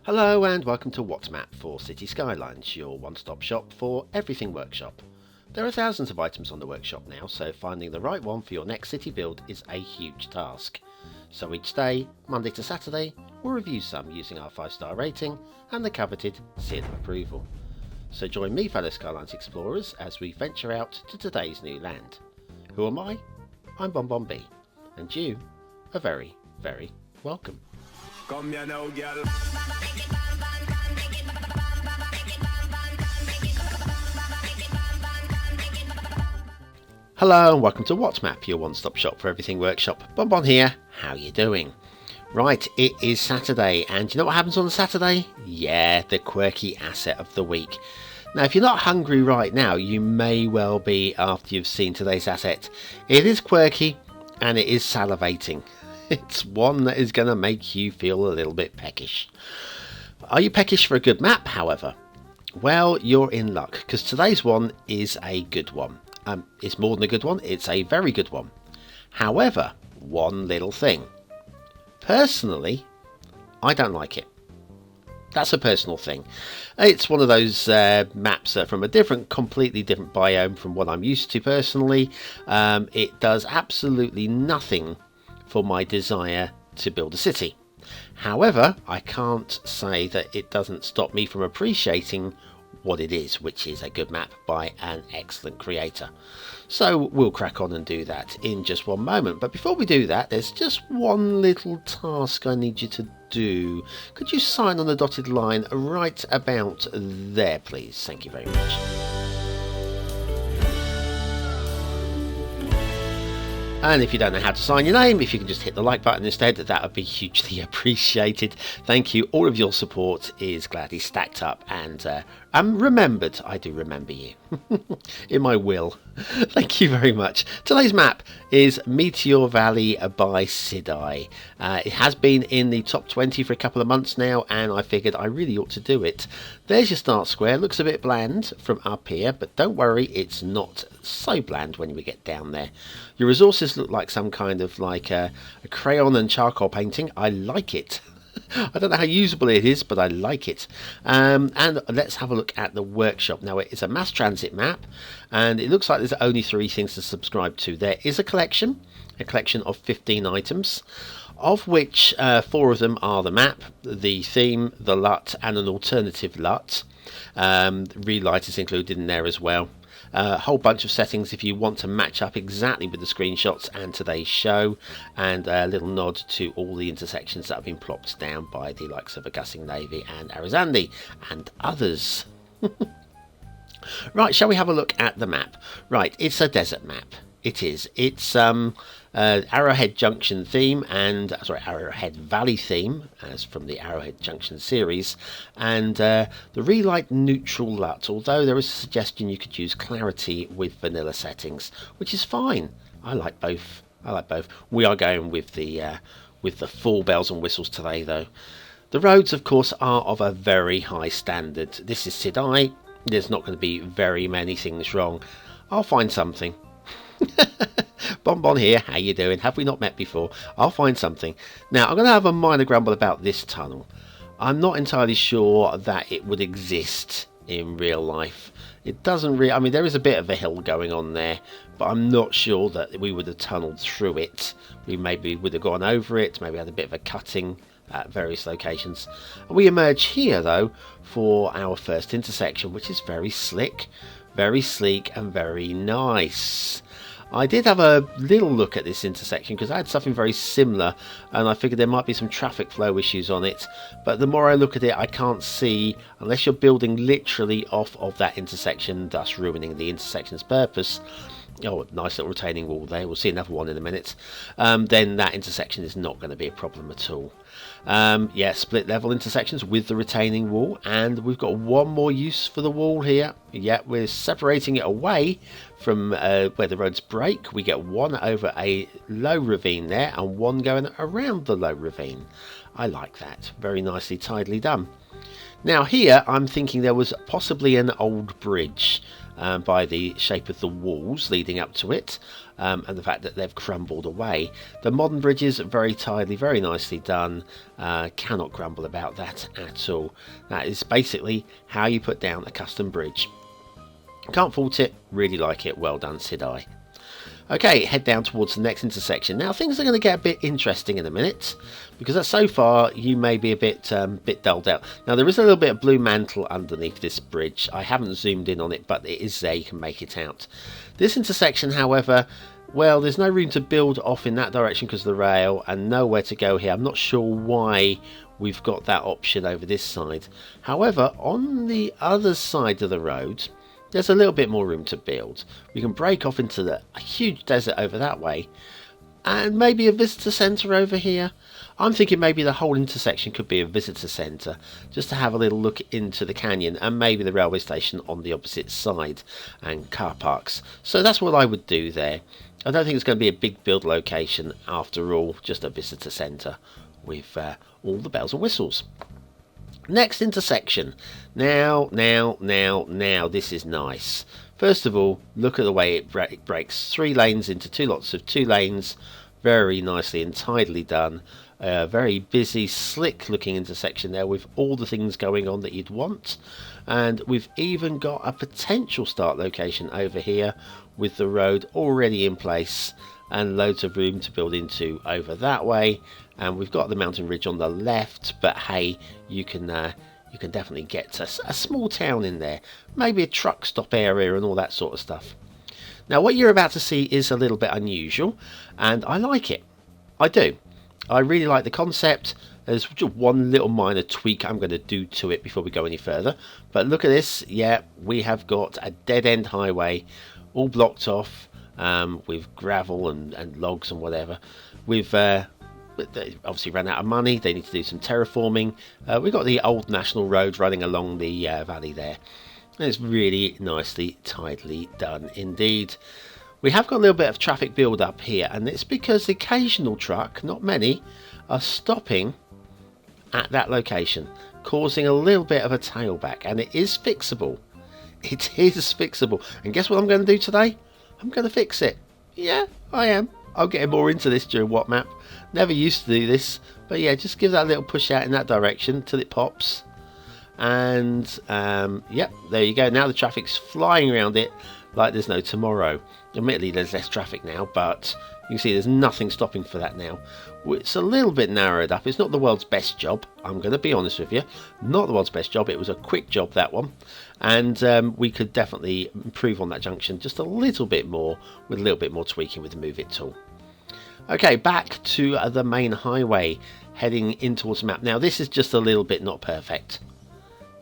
Hello and welcome to What's Map for Cities Skylines, your one-stop shop for everything workshop. There are thousands of items on the workshop now, so finding the right one for your next city build is a huge task. So each day, Monday to Saturday, we'll review some using our 5-star rating and the coveted seal of approval. So join me, fellow Skylines explorers, as we venture out to today's new land. Who am I? I'm BonBonB, and you are very, very welcome. Come here now, girl. Hello and welcome to What's Map, your one-stop shop for everything workshop. BonBon here, how you doing? Right, it is Saturday, and you know what happens on a Saturday? Yeah, the quirky asset of the week. Now, if you're not hungry right now, you may well be after you've seen today's asset. It is quirky, and it is salivating. It's one that is going to make you feel a little bit peckish. Are you peckish for a good map, however? Well, you're in luck, because today's one is a good one. It's more than a good one, it's a very good one. However, one little thing. Personally, I don't like it. That's a personal thing. It's one of those maps from a completely different biome from what I'm used to personally. It does absolutely nothing for my desire to build a city. However, I can't say that it doesn't stop me from appreciating what it is, which is a good map by an excellent creator. So we'll crack on and do that in just one moment. But before we do that, there's just one little task I need you to do. Could you sign on the dotted line right about there, please? Thank you very much. And if you don't know how to sign your name, if you can just hit the like button instead, that would be hugely appreciated. Thank you. All of your support is gladly stacked up and remembered. I do remember you in my will. Thank you very much. Today's map is Meteor Valley by Cities. It has been in the top 20 for a couple of months now, and I figured I really ought to do it. There's your start square. Looks a bit bland from up here, but don't worry, it's not so bland when we get down there. Your resources look like some kind of like a crayon and charcoal painting. I like it. I don't know how usable it is, but I like it. And let's have a look at the workshop. Now, it is a mass transit map, and it looks like there's only 3 things to subscribe to. There is a collection of 15 items, of which 4 of them are the map, the theme, the LUT, and an alternative LUT. Relight is included in there as well. A whole bunch of settings if you want to match up exactly with the screenshots and today's show, and a little nod to all the intersections that have been plopped down by the likes of Augusting Navy and Arizandi and others. Right, shall we have a look at the map? Right, it's a desert map. It is. It's Arrowhead Junction theme and Arrowhead Valley theme, as from the Arrowhead Junction series, and the Relight neutral LUT. Although there is a suggestion you could use clarity with vanilla settings, which is fine. I like both. We are going with the full bells and whistles today, though. The roads, of course, are of a very high standard. This is Cities. There's not going to be very many things wrong. I'll find something. BonBon here, how you doing? Have we not met before? I'll find something. Now, I'm going to have a minor grumble about this tunnel. I'm not entirely sure that it would exist in real life. It doesn't really... I mean, there is a bit of a hill going on there, but I'm not sure that we would have tunnelled through it. We maybe would have gone over it, maybe had a bit of a cutting at various locations. We emerge here, though, for our first intersection, which is very slick, very sleek, and very nice. I did have a little look at this intersection because I had something very similar, and I figured there might be some traffic flow issues on it, but the more I look at it, I can't see, unless you're building literally off of that intersection, thus ruining the intersection's purpose. Oh, nice little retaining wall there. We'll see another one in a minute. Then that intersection is not going to be a problem at all. Yeah, split level intersections with the retaining wall, and we've got one more use for the wall here. Yeah, we're separating it away from where the roads break. We get one over a low ravine there and one going around the low ravine. I like that. Very nicely, tidily done. Now here I'm thinking there was possibly an old bridge by the shape of the walls leading up to it, and the fact that they've crumbled away. The modern bridges are very tidily, very nicely done. Cannot grumble about that at all. That is basically how you put down a custom bridge. Can't fault it, really like it. Well done, Sidai. Okay, head down towards the next intersection. Now things are going to get a bit interesting in a minute, because so far you may be a bit dulled out. Now there is a little bit of blue mantle underneath this bridge. I haven't zoomed in on it, but it is there, you can make it out. This intersection, however, well, there's no room to build off in that direction because of the rail, and nowhere to go here. I'm not sure why we've got that option over this side. However, on the other side of the road, there's a little bit more room to build. We can break off into a huge desert over that way, and maybe a visitor centre over here. I'm thinking maybe the whole intersection could be a visitor centre, just to have a little look into the canyon, and maybe the railway station on the opposite side, and car parks. So that's what I would do there. I don't think it's going to be a big build location after all, just a visitor centre with all the bells and whistles. Next intersection. Now, this is nice. First of all, look at the way it breaks 3 lanes into 2 lots of 2 lanes. Very nicely and tidily done. Very busy, slick looking intersection there with all the things going on that you'd want. And we've even got a potential start location over here with the road already in place and loads of room to build into over that way. And we've got the mountain ridge on the left, but hey, you can definitely get a small town in there, maybe a truck stop area and all that sort of stuff. Now what you're about to see is a little bit unusual, and I like it. I do. I really like the concept. There's just one little minor tweak I'm going to do to it before we go any further, but look at this. Yeah, we have got a dead-end highway all blocked off with gravel and logs and whatever. But they obviously ran out of money. They need to do some terraforming. We've got the old national road running along the valley there. And it's really nicely, tidily done indeed. We have got a little bit of traffic build up here, and it's because the occasional truck, not many, are stopping at that location, causing a little bit of a tailback, and it is fixable. It is fixable. And guess what I'm going to do today? I'm going to fix it. Yeah, I am. I'll get more into this during What Map. Never used to do this, but yeah, just give that a little push out in that direction till it pops. And yep, there you go. Now the traffic's flying around it like there's no tomorrow. Admittedly, there's less traffic now, but you can see there's nothing stopping for that now. It's a little bit narrowed up. It's not the world's best job, I'm going to be honest with you. Not the world's best job. It was a quick job, that one. And we could definitely improve on that junction just a little bit more with a little bit more tweaking with the Move It tool. Okay, back to the main highway, heading in towards the map. Now, this is just a little bit not perfect.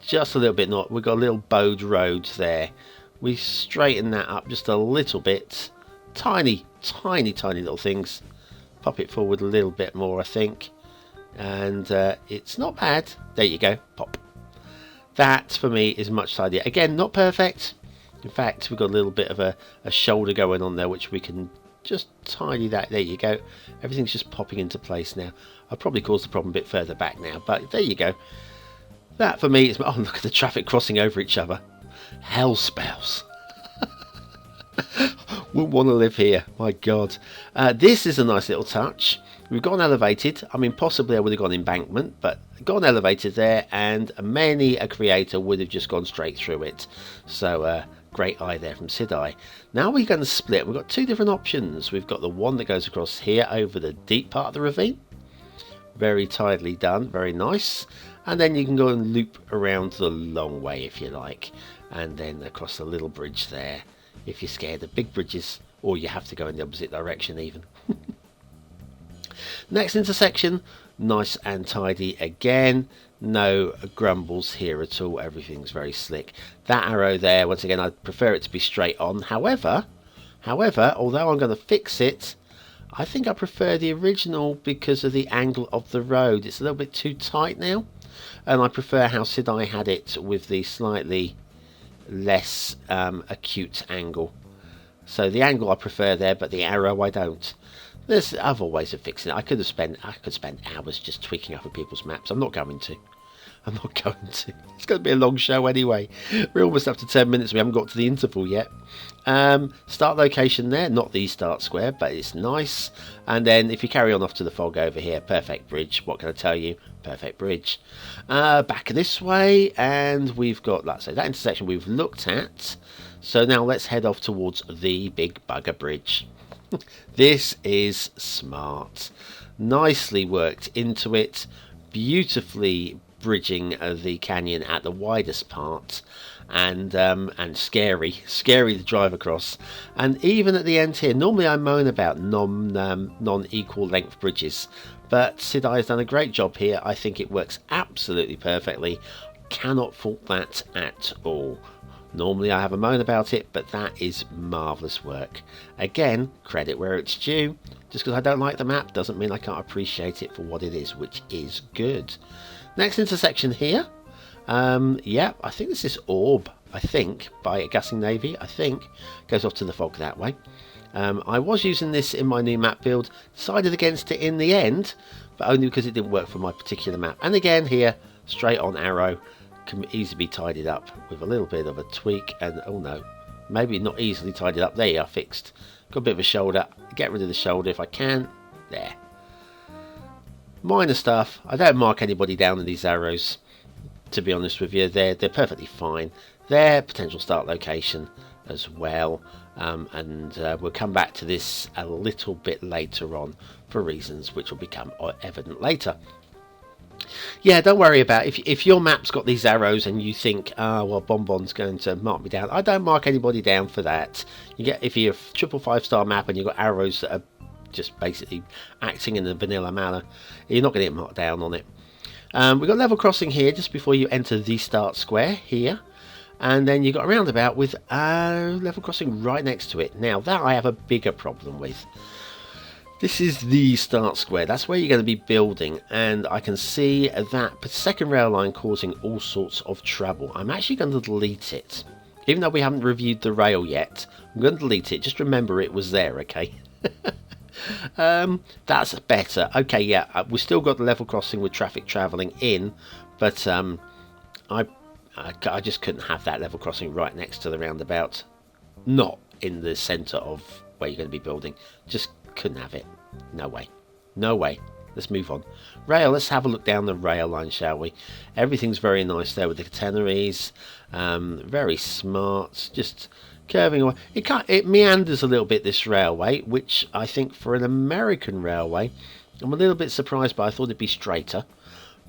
Just a little bit not. We've got a little bowed road there. We straighten that up just a little bit. Tiny little things. Pop it forward a little bit more, I think. And it's not bad. There you go. Pop. That, for me, is much tidier. Again, not perfect. In fact, we've got a little bit of a shoulder going on there, which we can just tidy that. There you go. Everything's just popping into place now. I'll probably cause the problem a bit further back now, but there you go. That, for me, is... Oh, look at the traffic crossing over each other. Hell spells. Wouldn't want to live here, my god. This is a nice little touch. We've gone elevated. I mean, possibly I would have gone embankment, but gone elevated there, and many a creator would have just gone straight through it. So great eye there from Sidai. Now we're going to split. We've got 2 different options. We've got the one that goes across here over the deep part of the ravine. Very tidily done, very nice. And then you can go and loop around the long way if you like, and then across the little bridge there if you're scared of big bridges, or you have to go in the opposite direction even. Next intersection, nice and tidy again. No grumbles here at all. Everything's very slick. That arrow there, once again, I'd prefer it to be straight on. However, although I'm going to fix it, I think I prefer the original because of the angle of the road. It's a little bit too tight now, and I prefer how Sidai had it with the slightly less acute angle. So the angle I prefer there, but the arrow I don't. There's other ways of fixing it. I could spend hours just tweaking other people's maps. I'm not going to. I'm not going to. It's going to be a long show anyway. We're almost up to 10 minutes. We haven't got to the interval yet. Start location there. Not the start square, but it's nice. And then if you carry on off to the fog over here, perfect bridge. What can I tell you? Perfect bridge. Back this way. And we've got, like I say, that intersection we've looked at. So now let's head off towards the big bugger bridge. This is smart. Nicely worked into it. Beautifully bridging the canyon at the widest part, and scary to drive across. And even at the end here, normally I moan about non-equal length bridges, but Cities has done a great job here. I think it works absolutely perfectly. Cannot fault that at all. Normally I have a moan about it, but that is marvellous work. Again, credit where it's due. Just because I don't like the map doesn't mean I can't appreciate it for what it is, which is good. Next intersection here. Yeah, I think this is Orb, I think, by Gassing Navy, I think. Goes off to the fog that way. I was using this in my new map build. Decided against it in the end, but only because it didn't work for my particular map. And again here, straight on arrow. Can easily be tidied up with a little bit of a tweak. And oh no, maybe not easily tidied up. There you are, fixed. Got a bit of a shoulder. Get rid of the shoulder if I can. There. Minor stuff. I don't mark anybody down in these arrows, to be honest with you. They're perfectly fine. Their potential start location as well. We'll come back to this a little bit later on for reasons which will become evident later. Yeah, don't worry about it. If your map's got these arrows and you think, well, BonBon's going to mark me down, I don't mark anybody down for that. You get, if you're a triple 5-star map and you've got arrows that are just basically acting in a vanilla manner, you're not going to get marked down on it. We've got level crossing here just before you enter the start square here, and then you've got a roundabout with level crossing right next to it. Now that I have a bigger problem with. This is the start square. That's where you're going to be building, and I can see that second rail line causing all sorts of trouble. I'm actually going to delete it. Even though we haven't reviewed the rail yet, I'm going to delete it. Just remember it was there, okay? That's better. Okay, yeah, we've still got the level crossing with traffic travelling in, but I just couldn't have that level crossing right next to the roundabout. Not in the centre of where you're going to be building. Just couldn't have it. No way. No way. Let's move on. Rail, let's have a look down the rail line, shall we? Everything's very nice there with the catenaries. Very smart. Just curving away. It meanders a little bit, this railway, which I think for an American railway, I'm a little bit surprised by. I thought it'd be straighter.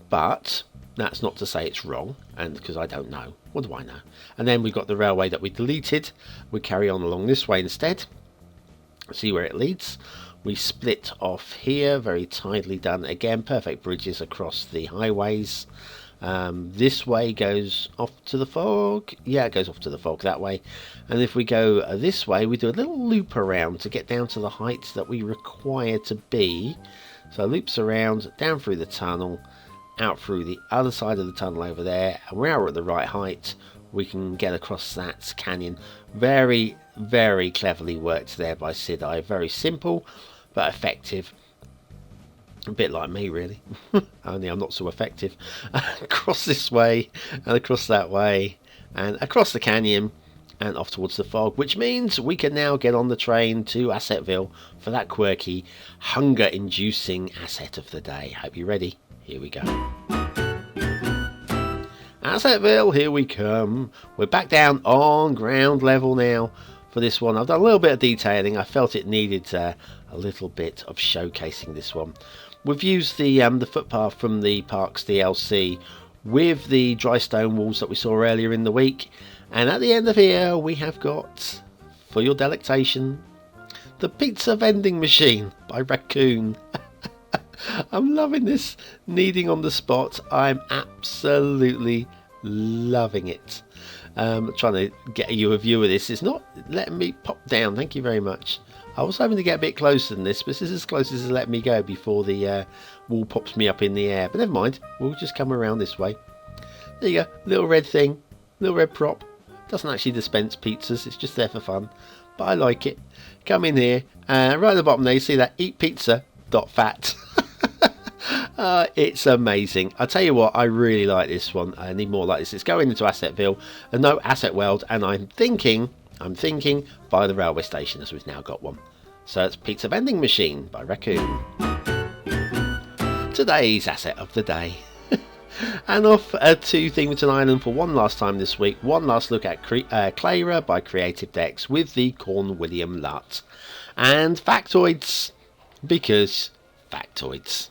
But that's not to say it's wrong, and because I don't know. What do I know? And then we've got the railway that we deleted. We carry on along this way instead. See where it leads. We split off here, very tidily done. Again, perfect bridges across the highways. This way goes off to the fog. Yeah, it goes off to the fog that way. And if we go this way, we do a little loop around to get down to the heights that we require to be. So loops around, down through the tunnel, out through the other side of the tunnel over there. And we're at the right height. We can get across that canyon. Very, very cleverly worked there by Cities. Very simple, but effective. A bit like me, really. Only I'm not so effective. Across this way, and across that way, and across the canyon, and off towards the fog. Which means we can now get on the train to Assetville for that quirky, hunger-inducing asset of the day. Hope you're ready. Here we go. Assetville, here we come. We're back down on ground level now for this one. I've done a little bit of detailing. I felt it needed a little bit of showcasing this one. We've used the footpath from the Parks DLC with the dry stone walls that we saw earlier in the week. And at the end of here, we have got, for your delectation, the pizza vending machine by Raccoon. I'm loving this kneading on the spot. I'm absolutely loving it. Trying to get you a view of this. It's not letting me pop down. Thank you very much. I was hoping to get a bit closer than this, but this is as close as it's letting me go before the wall pops me up in the air. But never mind. We'll just come around this way. There you go. Little red thing. Little red prop. Doesn't actually dispense pizzas. It's just there for fun. but I like it. Come in here, right at the bottom there, you see that eat pizza .fat. It's amazing. I tell you what, I really like this one. I need more like this. It's going into Assetville, and no Asset World, and I'm thinking by the railway station, as we've now got one. So it's Pizza Vending Machine by Raccoon. Today's asset of the day. And off to Thingleton Island for one last time this week. One last look at Clara by Creative Decks with the Corn William Lutt. And factoids, because factoids.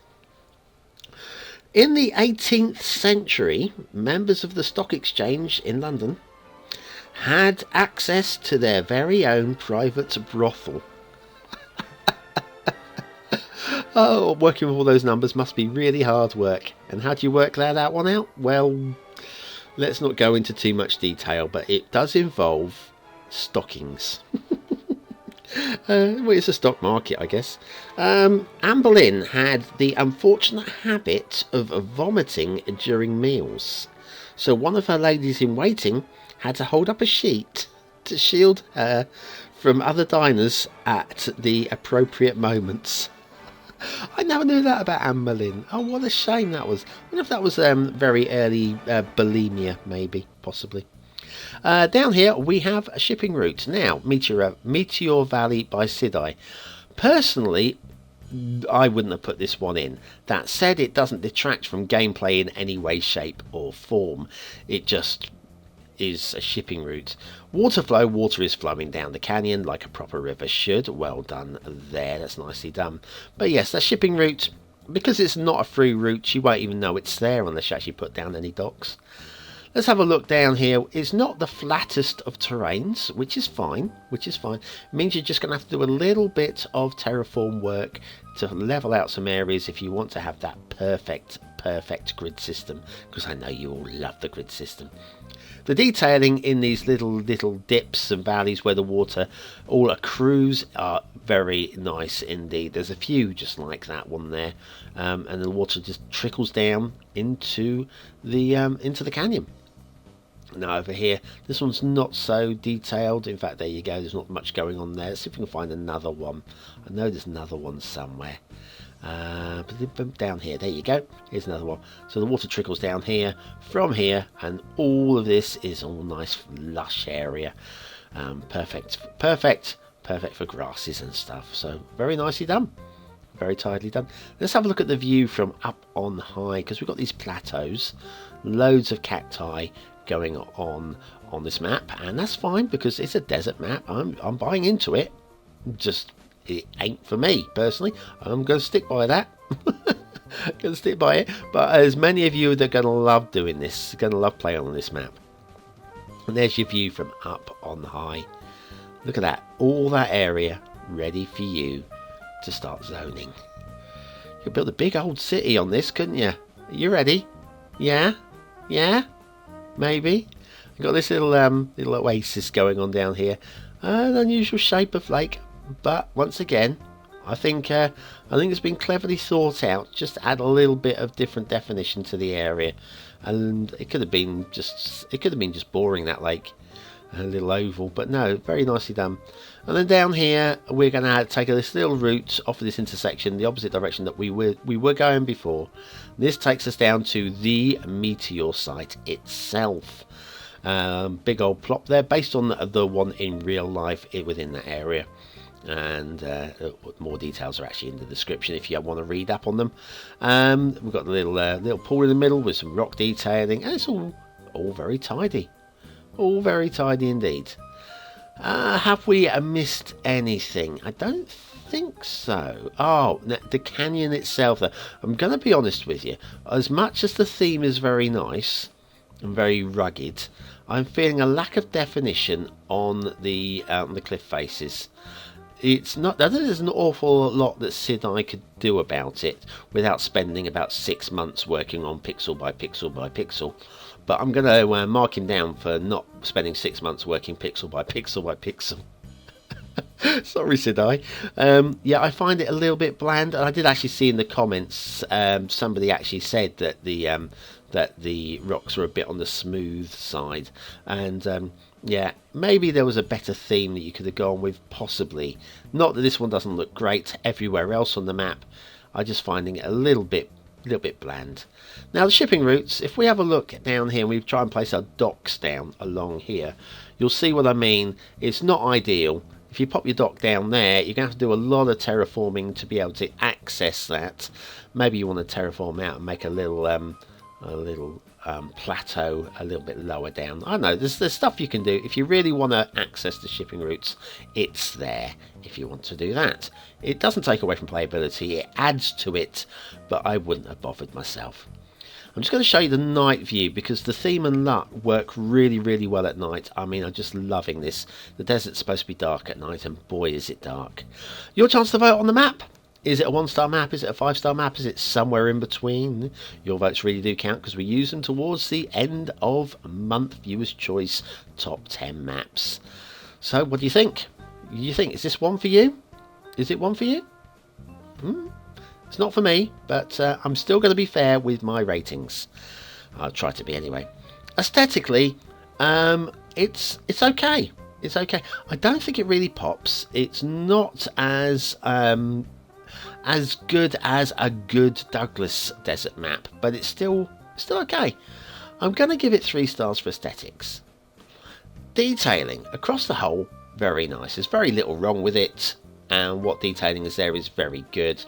In the 18th century, members of the Stock Exchange in London had access to their very own private brothel. Oh, working with all those numbers must be really hard work. And how do you work that one out? Well, let's not go into too much detail, but it does involve stockings. Well, it's a stock market, I guess. Anne Boleyn had the unfortunate habit of vomiting during meals. So one of her ladies in waiting had to hold up a sheet to shield her from other diners at the appropriate moments. I never knew that about Anne Boleyn. Oh, what a shame that was. I wonder if that was very early bulimia, maybe, possibly. Down here we have a shipping route. Now, Meteor Valley by Sidai. Personally, I wouldn't have put this one in. That said, it doesn't detract from gameplay in any way, shape or form. It just is a shipping route. Water flow, water is flowing down the canyon like a proper river should. Well done there, that's nicely done. But yes, that shipping route, because it's not a through route, you won't even know it's there unless you actually put down any docks. Let's have a look down here. It's not the flattest of terrains, which is fine. It means you're just going to have to do a little bit of terraform work to level out some areas if you want to have that perfect grid system, because I know you all love the grid system. The detailing in these little dips and valleys where the water all accrues are very nice indeed. There's a few just like that one there, and the water just trickles down into the canyon. Now over here, this one's not so detailed. In fact, there you go. There's not much going on there. Let's see if we can find another one. I know there's another one somewhere. Down here, there you go. Here's another one. So the water trickles down here, from here, and all of this is all nice, lush area. Perfect for grasses and stuff. So very nicely done. Very tidily done. Let's have a look at the view from up on high, because we've got these plateaus, loads of cacti going on this map, and that's fine because it's a desert map. I'm buying into it. Just it ain't for me personally. I'm going to stick by that. Going to stick by it. But as many of you that are going to love doing this, going to love playing on this map. And there's your view from up on high. Look at that, all that area ready for you to start zoning. You could build a big old city on this, couldn't you? Are you ready? Yeah? Maybe. We've got this little oasis going on down here. An unusual shape of lake, but once again, I think it's been cleverly thought out. Just to add a little bit of different definition to the area, and it could have been just boring, that lake, a little oval, but no, very nicely done. And then down here, we're going to take this little route off of this intersection, the opposite direction that we were going before. This takes us down to the Meteor site itself. Big old plot there, based on the one in real life within that area. And more details are actually in the description if you want to read up on them. We've got the little pool in the middle with some rock detailing, and it's all very tidy. All very tidy indeed. Have we missed anything? I don't think so. Oh, the canyon itself. I'm going to be honest with you. As much as the theme is very nice and very rugged, I'm feeling a lack of definition on the cliff faces. It's not. There's an awful lot that Sidai could do about it without spending about 6 months working on pixel by pixel by pixel. But I'm going to mark him down for not spending 6 months working pixel by pixel by pixel. Sorry, said I. Yeah, I find it a little bit bland, and I did actually see in the comments somebody actually said that the rocks were a bit on the smooth side, and yeah, maybe there was a better theme that you could have gone with, possibly. Not that this one doesn't look great everywhere else on the map. I'm just finding it a little bit bland. Now the shipping routes, if we have a look down here and we try and place our docks down along here, you'll see what I mean. It's not ideal. If you pop your dock down there, you're going to have to do a lot of terraforming to be able to access that. Maybe you want to terraform out and make a little plateau a little bit lower down. I don't know, there's stuff you can do. If you really want to access the shipping routes, it's there if you want to do that. It doesn't take away from playability, it adds to it, but I wouldn't have bothered myself. I'm just going to show you the night view because the theme and LUT work really well at night. I mean, I'm just loving this. The desert's supposed to be dark at night, and boy is it dark. Your chance to vote on the map. Is it a 1-star map? Is it a 5-star map? Is it somewhere in between? Your votes really do count because we use them towards the end of month Viewers' Choice Top 10 maps. So what do you think? Is this one for you? Is it one for you? It's not for me, but I'm still going to be fair with my ratings. I'll try to be anyway. Aesthetically, it's okay. It's okay. I don't think it really pops. It's not as good as a good Douglas desert map, but it's still okay. I'm going to give it 3 stars for aesthetics. Detailing across the whole, very nice. There's very little wrong with it, and what detailing is there is very good.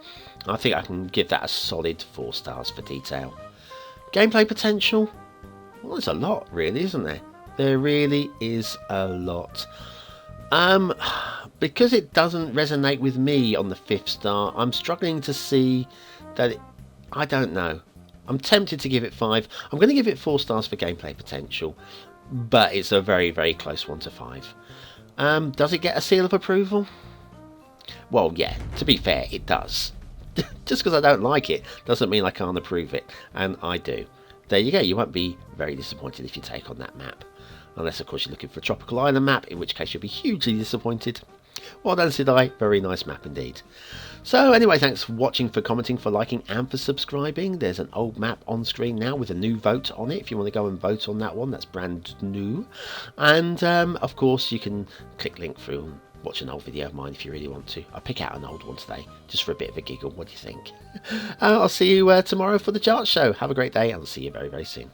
I think I can give that a solid 4 stars for detail. Gameplay potential? Well, there's a lot, really, isn't there? There really is a lot. Because it doesn't resonate with me on the 5th star, I'm struggling to see that I don't know. I'm tempted to give it 5. I'm going to give it 4 stars for gameplay potential, but it's a very close one to 5. Does it get a seal of approval? Well, yeah, to be fair, it does. Just because I don't like it doesn't mean I can't approve it, and I do. There you go, you won't be very disappointed if you take on that map. Unless, of course, you're looking for a tropical island map, in which case you'll be hugely disappointed. Well done, Sidai. Very nice map indeed. So anyway, thanks for watching, for commenting, for liking and for subscribing. There's an old map on screen now with a new vote on it. If you want to go and vote on that one, that's brand new. And of course, you can click link through and watch an old video of mine if you really want to. I'll pick out an old one today, just for a bit of a giggle. What do you think? I'll see you tomorrow for the chart show. Have a great day, and I'll see you very soon.